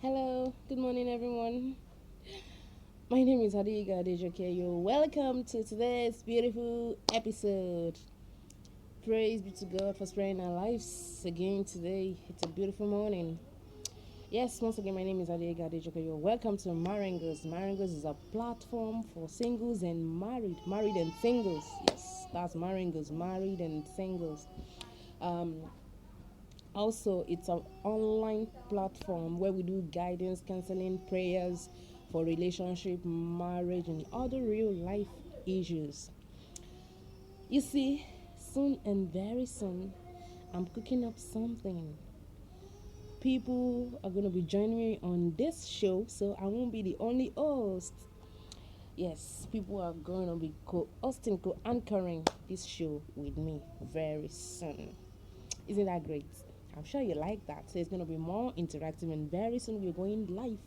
Hello, good morning, everyone. My name is Hadiga Adejokeyo. Welcome to today's beautiful episode. Praise be to God for sparing our lives again today. It's a beautiful morning. Yes, once again, my name is Hadiga Adejokeyo. Welcome to Maringos. Maringos is a platform for singles and married and singles. Yes, that's Maringos, married and singles. Um, Also, it's an online platform where we do guidance, counseling, prayers for relationship, marriage, and other real life issues. You see, soon and very soon, I'm cooking up something. People are going to be joining me on this show, so I won't be the only host. Yes, people are going to be co-hosting, co-anchoring this show with me very soon. Isn't that great? I'm sure you like that. So it's going to be more interactive, and very soon we're going live.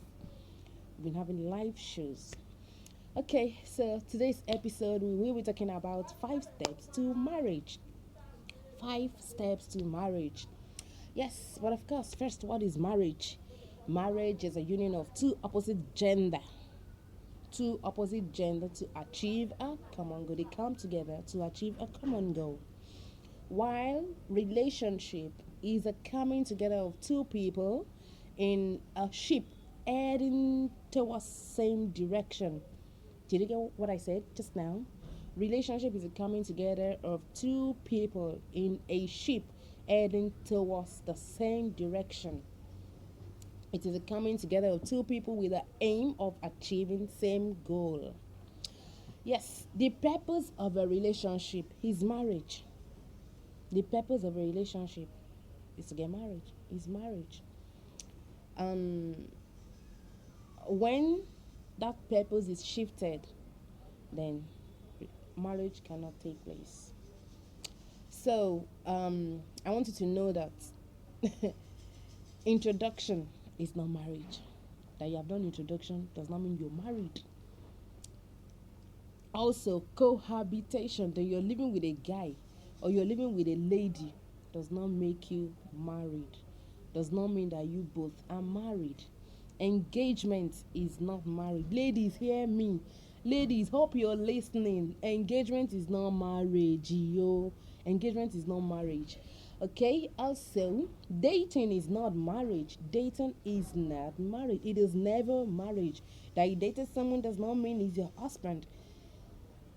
We've been having live shows. Okay, so today's episode we will be talking about 5 steps to marriage. 5 steps to marriage. Yes, but of course, first, what is marriage? Marriage is a union of two opposite gender to achieve a common goal. They come together to achieve a common goal. While relationship is a coming together of two people in a ship heading towards same direction. Did you get what I said just now? Relationship is a coming together of two people in a ship heading towards the same direction. It is a coming together of two people with the aim of achieving same goal. Yes, the purpose of a relationship is marriage. The purpose of a relationship is to get married. Is marriage. Um, when that purpose is shifted, then marriage cannot take place. So, I want you to know that introduction is not marriage. That you have done introduction does not mean you're married. Also, cohabitation, that you're living with a guy or you're living with a lady, does not make you married. Does not mean that you both are married. Engagement is not married. Ladies, hear me. Ladies, hope you're listening. Engagement is not marriage, yo. Engagement is not marriage. Okay, also, dating is not marriage. Dating is not marriage. It is never marriage. That you dated someone does not mean he's your husband.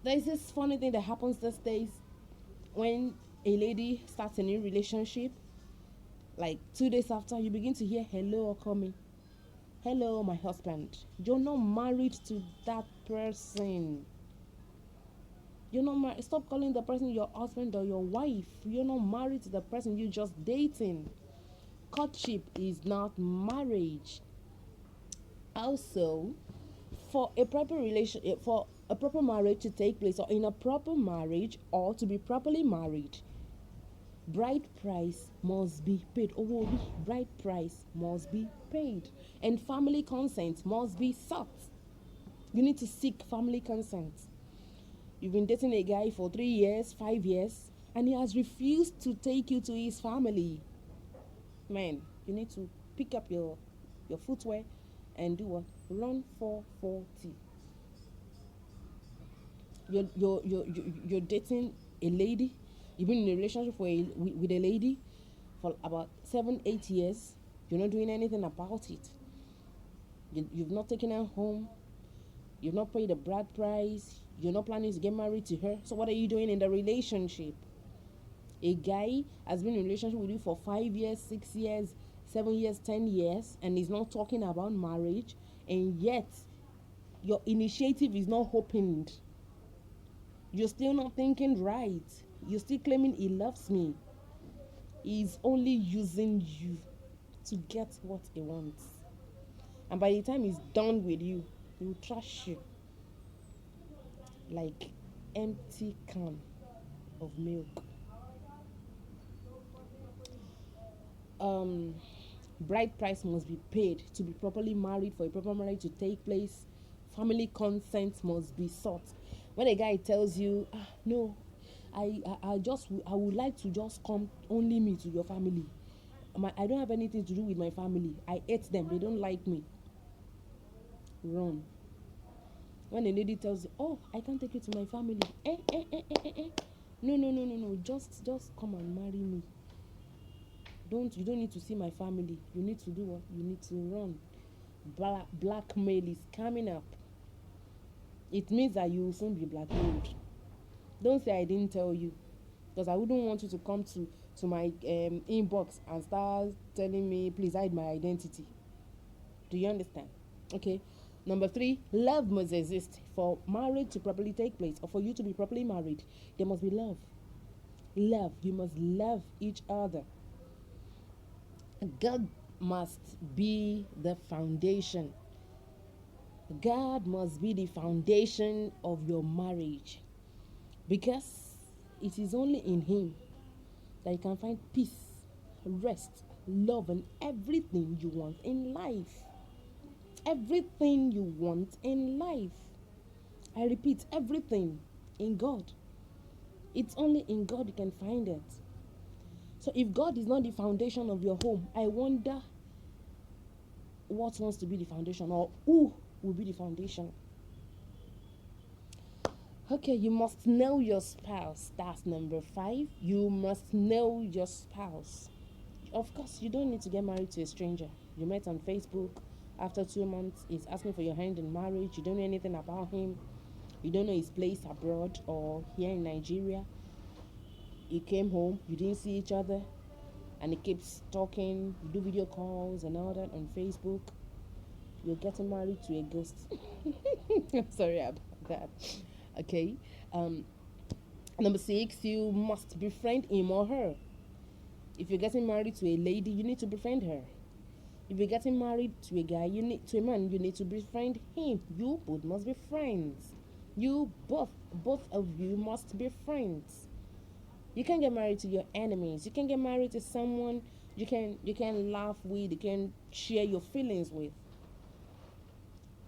There's this funny thing that happens these days when a lady starts a new relationship. Like 2 days after, you begin to hear hello coming. Hello, my husband. You're not married to that person. You're not married. Stop calling the person your husband or your wife. You're not married to the person. You're just dating. Courtship is not marriage. Also, for a proper marriage to take place, or in a proper marriage, or to be properly married, bride price must be paid. Oh, bride price must be paid, and family consent must be sought. You need to seek family consent. You've been dating a guy for 3 years, 5 years, and he has refused to take you to his family. Man, you need to pick up your footwear and do what? Run for 40. You're dating a lady. You've been in a relationship with a lady for about 7 8 years. You're not doing anything about it. You've not taken her home. You've not paid the bride price. You're not planning to get married to her. So what are you doing in the relationship? A guy has been in a relationship with you for 5 years, 6 years, 7 years, 10 years, and is not talking about marriage, and yet your initiative is not opened. You're still not thinking right. You're still claiming he loves me. He's only using you to get what he wants. And by the time he's done with you, he will trash you like empty can of milk. Um, bride price must be paid to be properly married. For a proper marriage to take place, family consent must be sought. When a guy tells you, no, I would like to just come only me to your family. I don't have anything to do with my family. I hate them. They don't like me. Run. When a lady tells you, "Oh, I can't take you to my family," no, no, no, no, no. Just come and marry me. You don't need to see my family. You need to do what? You need to run. Blackmail is coming up. It means that you will soon be blackmailed. Don't say I didn't tell you, because I wouldn't want you to come to my inbox and start telling me, please hide my identity. Do you understand? Okay. Number 3, love must exist. For marriage to properly take place, or for you to be properly married, there must be love. Love. You must love each other. God must be the foundation. God must be the foundation of your marriage, because it is only in Him that you can find peace, rest, love, and everything you want in life. Everything you want in life. I repeat, everything in God. It's only in God you can find it. So if God is not the foundation of your home, I wonder what wants to be the foundation, or who will be the foundation. Okay, you must know your spouse. That's number 5. You must know your spouse. Of course, you don't need to get married to a stranger. You met on Facebook. After 2 months, he's asking for your hand in marriage. You don't know anything about him. You don't know his place abroad or here in Nigeria. He came home. You didn't see each other. And he keeps talking. You do video calls and all that on Facebook. You're getting married to a ghost. I'm sorry about that. Okay. Number 6, you must befriend him or her. If you're getting married to a lady, you need to befriend her. If you're getting married to a guy, you need to befriend him. You both must be friends. Both of you must be friends. You can't get married to your enemies. You can get married to someone you can laugh with, you can share your feelings with.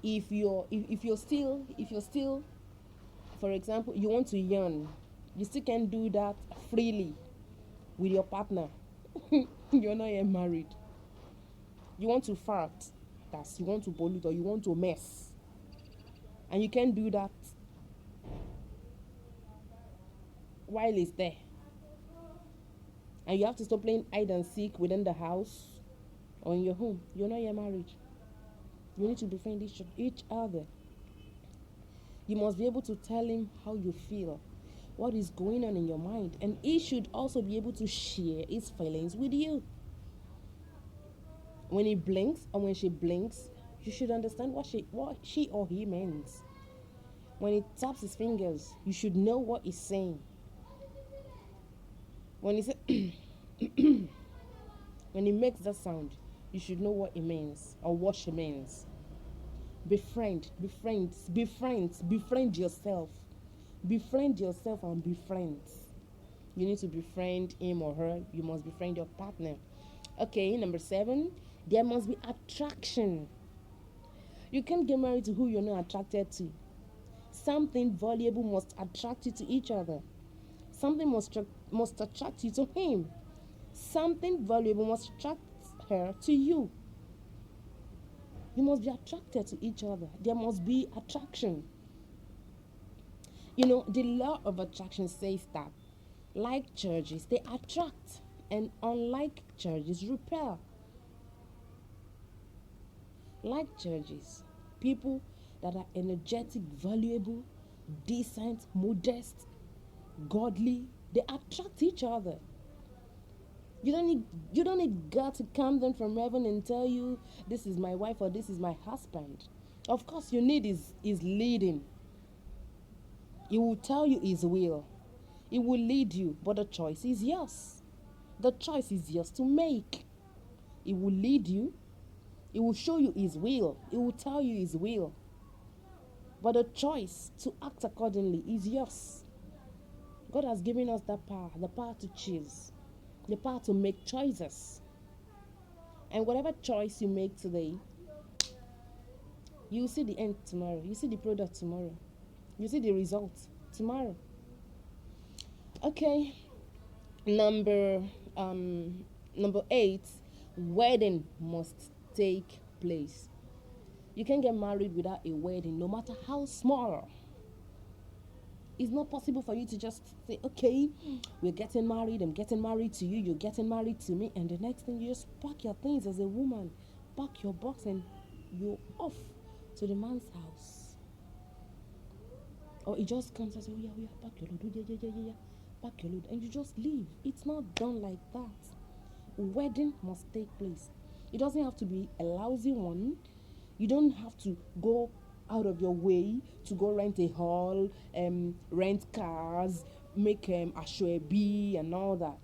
If you're still, for example, you want to yawn, you still can do that freely with your partner. You're not yet married. You want to fart, you want to pollute, or you want to mess, and you can do that while it's there. And you have to stop playing hide and seek within the house or in your home. You're not yet married. You need to befriend each other. You must be able to tell him how you feel, what is going on in your mind, and he should also be able to share his feelings with you. When he blinks or when she blinks, you should understand what she or he means. When he taps his fingers, you should know what he's saying. When he say when he makes that sound, you should know what he means or what she means. Befriend yourself. Befriend yourself and be friends. You need to befriend him or her. You must befriend your partner. Okay, number 7, there must be attraction. You can't get married to who you're not attracted to. Something valuable must attract you to each other. Something must attract you to him. Something valuable must attract her to you. You must be attracted to each other. There must be attraction. The law of attraction says that like charges, they attract, and unlike charges, repel. Like charges, people that are energetic, valuable, decent, modest, godly, they attract each other. You don't need God to come down from heaven and tell you this is my wife or this is my husband. Of course, you need his leading. He will tell you his will. He will lead you, but the choice is yours. The choice is yours to make. He will lead you. He will show you his will. He will tell you his will. But the choice to act accordingly is yours. God has given us that power, the power to choose, the power to make choices. And whatever choice you make today, you see the end tomorrow. You see the product tomorrow. You see the result tomorrow. Okay, number Number 8, wedding must take place. You can't get married without a wedding, no matter how small. It's not possible for you to just say, okay, we're getting married, I'm getting married to you, you're getting married to me, and the next thing you just pack your things as a woman, pack your box, and you're off to the man's house. Or it just comes and says, oh yeah, pack your load, yeah, pack your load, and you just leave. It's not done like that. Wedding must take place. It doesn't have to be a lousy one. You don't have to go out of your way to go rent a hall, rent cars, make ashwebi and all that.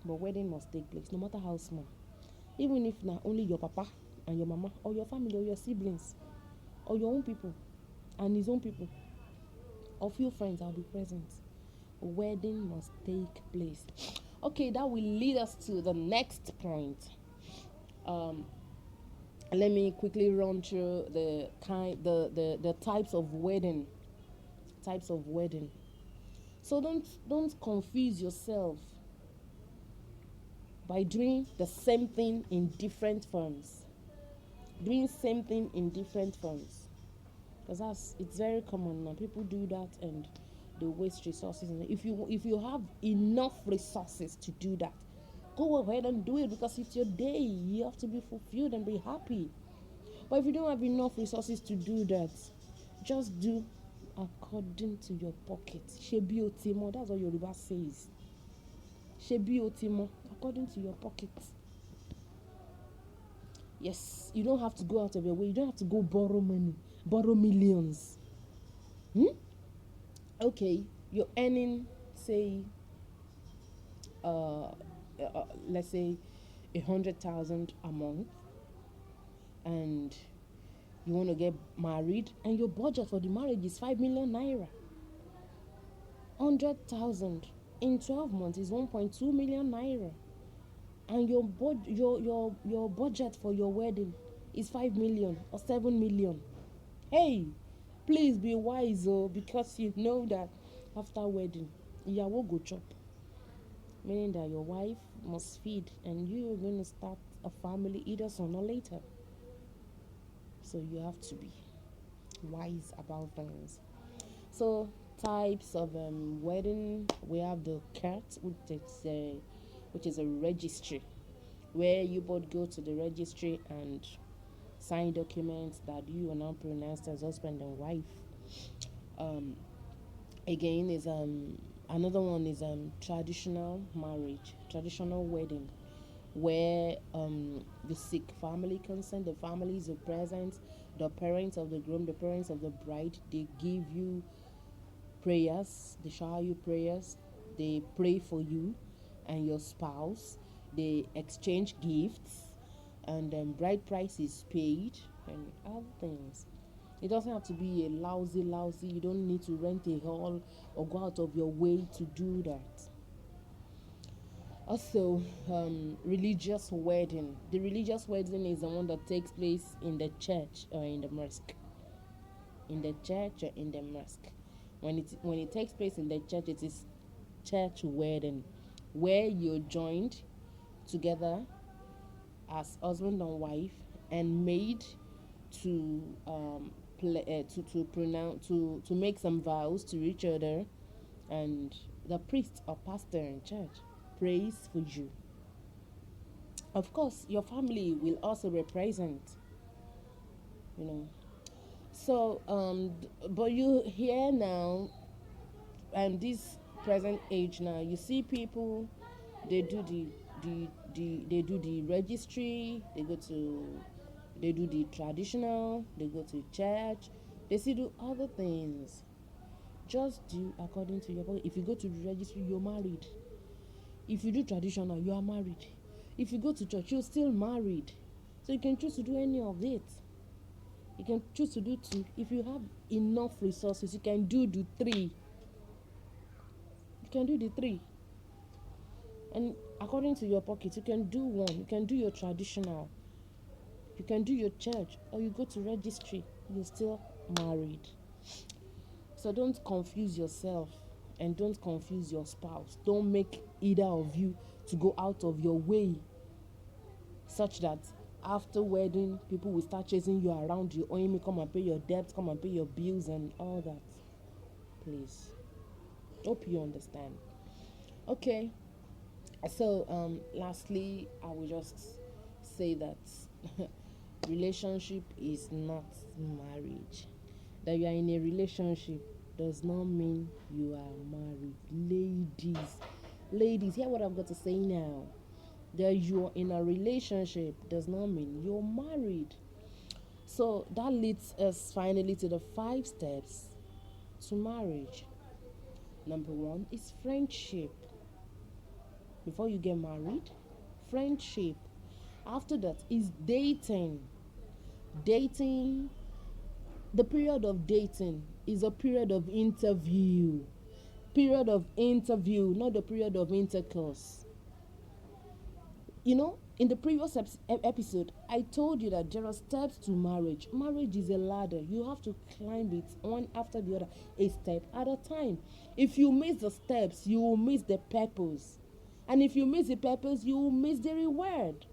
But wedding must take place, no matter how small. Even if not only your papa and your mama, or your family, or your siblings, or your own people and his own people, or few friends, I'll be present. A wedding must take place. Okay, that will lead us to the next point. Let me quickly run through the types of wedding. Types of wedding. So don't confuse yourself by doing the same thing in different forms. Doing same thing in different forms. Because it's very common now. People do that and they waste resources. And if you have enough resources to do that, go ahead and do it, because it's your day. You have to be fulfilled and be happy. But if you don't have enough resources to do that, just do according to your pocket. Shebi otimo, that's what Yoruba says. Shebi otimo, according to your pocket. Yes, you don't have to go out of your way. You don't have to go borrow money, borrow millions. Okay, you're earning, say, let's say 100,000 a month, and you want to get married, and your budget for the marriage is 5 million naira. 100,000 in 12 months is 1.2 million naira, and your budget for your wedding is 5 million or 7 million. Hey, please be wise, because you know that after wedding, ìyàwó go chop, meaning that your wife must feed, and you are going to start a family either sooner or later. So you have to be wise about things. So types of wedding, we have the CAT, which is a registry, where you both go to the registry and sign documents that you are now pronounced as husband and wife. Again, is another one is traditional marriage, traditional wedding, where the seek family consent, the families are present, the parents of the groom, the parents of the bride, they give you prayers, they shower you prayers, they pray for you and your spouse, they exchange gifts, and bride price is paid and other things. It doesn't have to be a lousy, you don't need to rent a hall or go out of your way to do that. Also, religious wedding. The religious wedding is the one that takes place in the church or in the mosque. In the church or in the mosque. When it takes place in the church, it is church wedding, where you're joined together as husband and wife and made to to make some vows to each other, and the priest or pastor in church prays for you. Of course, your family will also represent, you know. So, but you here now, and this present age now, you see people, they do they do the registry, they do the traditional, they go to church, they still do other things. Just do according to your body. If you go to the registry, you're married. If you do traditional, you are married. If you go to church, you're still married. So you can choose to do any of it. You can choose to do two. If you have enough resources, you can do the three. You can do the three. And according to your pocket, you can do one. You can do your traditional. You can do your church, or you go to registry. You're still married. So don't confuse yourself, and don't confuse your spouse. Don't make either of you to go out of your way such that after wedding people will start chasing you around, you owing me, come and pay your debts, come and pay your bills and all that. Please, hope you understand. Okay, so lastly I will just say that relationship is not marriage. That you are in a relationship does not mean you are married. Ladies, hear what I've got to say now. That you're in a relationship does not mean you're married. So that leads us finally to the 5 steps to marriage. Number 1 is friendship. Before you get married, friendship. After that is dating. Dating, the period of dating is a period of interview. Period of interview, not the period of intercourse. In the previous episode, I told you that there are steps to marriage. Marriage is a ladder. You have to climb it one after the other, a step at a time. If you miss the steps, you will miss the purpose. And if you miss the purpose, you will miss the reward.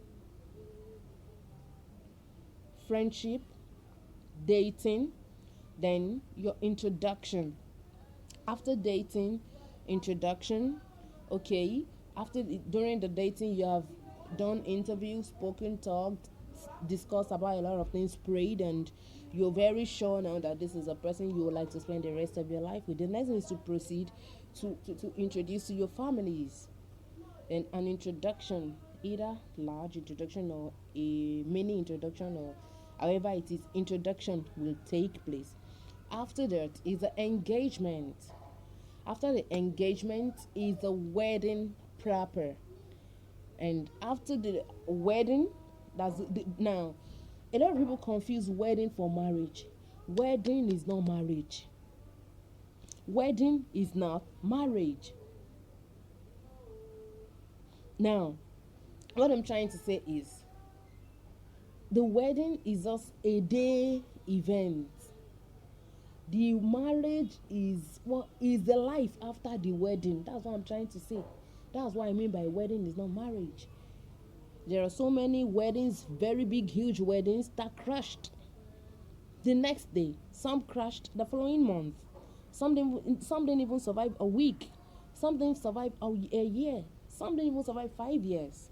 Friendship, dating, then your introduction. After dating, introduction, okay. During the dating, you have done interviews, spoken, talked, discussed about a lot of things, prayed, and you're very sure now that this is a person you would like to spend the rest of your life with. The next thing is to proceed to introduce to your families. Then an introduction, either large introduction or a mini introduction, or however it is, introduction will take place. After that is the engagement. After the engagement is the wedding proper. And after the wedding, now a lot of people confuse wedding for marriage. Wedding is not marriage. Wedding is not marriage. Now, what I'm trying to say is the wedding is just a day event. The marriage is what is the life after the wedding. That's what I'm trying to say. That's what I mean by wedding is not marriage. There are so many weddings, very big, huge weddings that crashed the next day. Some crashed the following month. Some didn't even survive a week. Some didn't survive a year. Some didn't even survive 5 years.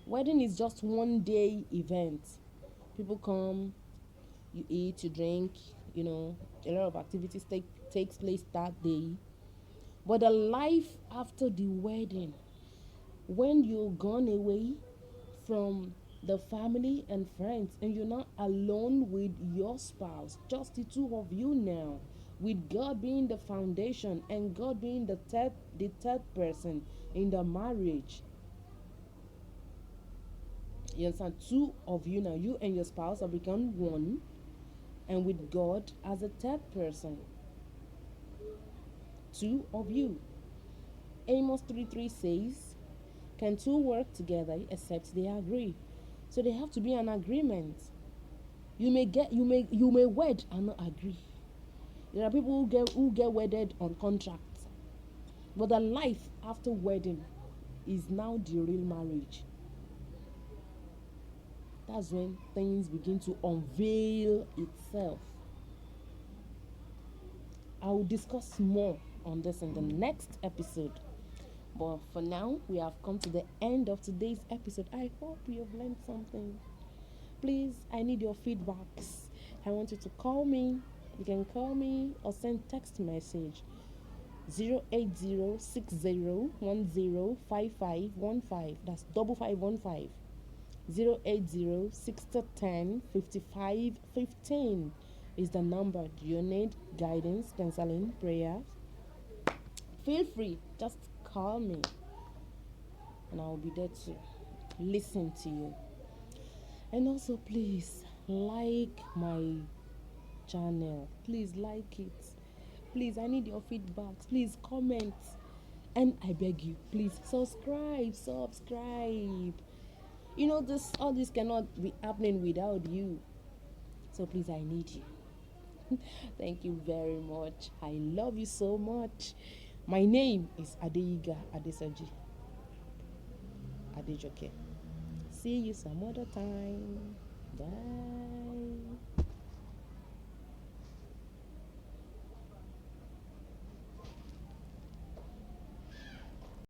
Wedding is just one day event. People come, you eat, you drink, a lot of activities takes place that day. But the life after the wedding, when you're gone away from the family and friends and you're not alone with your spouse, just the two of you now, with God being the foundation and God being the third person in the marriage. You understand? Two of you now, you and your spouse have become one, and with God as a third person. Two of you. Amos 3:3 says, "Can two work together except they agree?" So there have to be an agreement. You may wed and not agree. There are people who get wedded on contract, but the life after wedding is now the real marriage. That's when things begin to unveil itself. I will discuss more on this in the next episode. But for now, we have come to the end of today's episode. I hope you have learned something. Please, I need your feedbacks. I want you to call me. You can call me or send text message 08060105515. That's 5515. 08060105515 is the number. Do you need guidance, counseling, prayer? Feel free, just call me and I'll be there to listen to you. And also, please like my channel. Please like it. Please, I need your feedbacks. Please comment. And I beg you, please subscribe. All this cannot be happening without you. So please, I need you. Thank you very much. I love you so much. My name is Adeiga Adesoji Adejoke. See you some other time. Bye.